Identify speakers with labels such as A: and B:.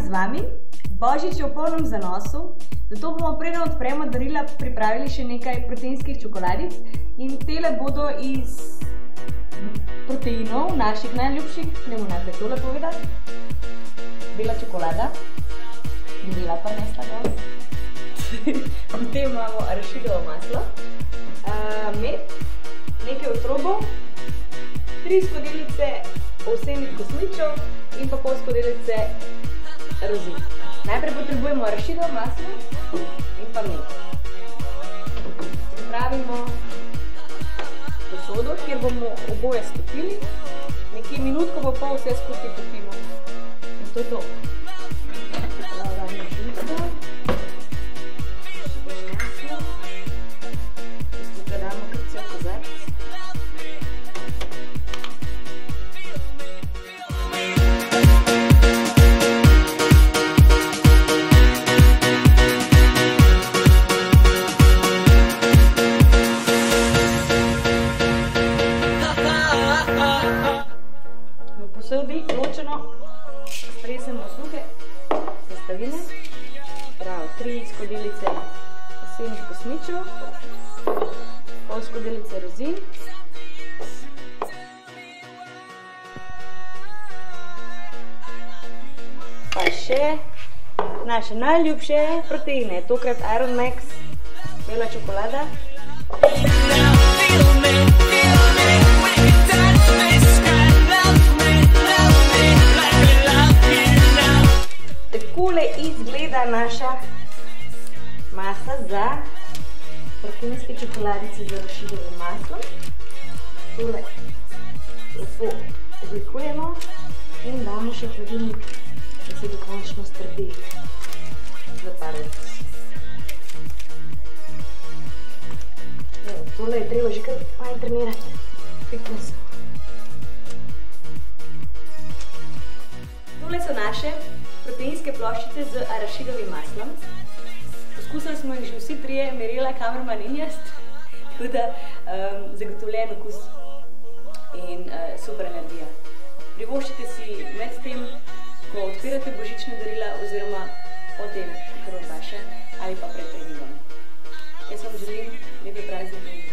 A: z vami. Božič je v polnem zanosu, zato bomo preden odpremo darila pripravili še nekaj proteinskih čokoladic in tele bodo iz proteinov naših najljubših, ne bom najprej tole povedati. Bela čokolada, bela pa nesla dol. Potem imamo arašidovo maslo, med, nekaj otrobov, 3 skodelice ovsenih kosmičev in pa pol skodelice rozin. Najprej potrebujemo arašidovo maslo in pa med. Pripravimo posodo, kjer bomo oboje stopili. Nekje minutko pa pol vse skupaj topimo. In to je to. Pripravljamo žlico. Maslo. Tukaj damo kar cel kozarec. Posodi ločeno stresemo suhe sestavine, prav 3 skodelice ovsenih kosmičev, pol skodelice rozin, pa še naše najljubše proteine, tokrat Iron Max bela čokolada. Takole izgleda naša masa za proteinske čokoladice z arašidovim maslom. Tole lepo oblikujemo in damo še hladilnik, da se dokončno strdi za par ur. Tole je treba že kar fajn trenirati. Fitness. Tole so naše proteinske ploščice z arašidovim maslom. Poskusili smo jih že vsi trije, Mirela, kamerman in jaz, tako da zagotovljen okus in super energija. Privoščite si med tem, ko odpirate božične darila oziroma potem, ko vam paše, ali pa pred treningom. Jaz vam želim lepe praznike.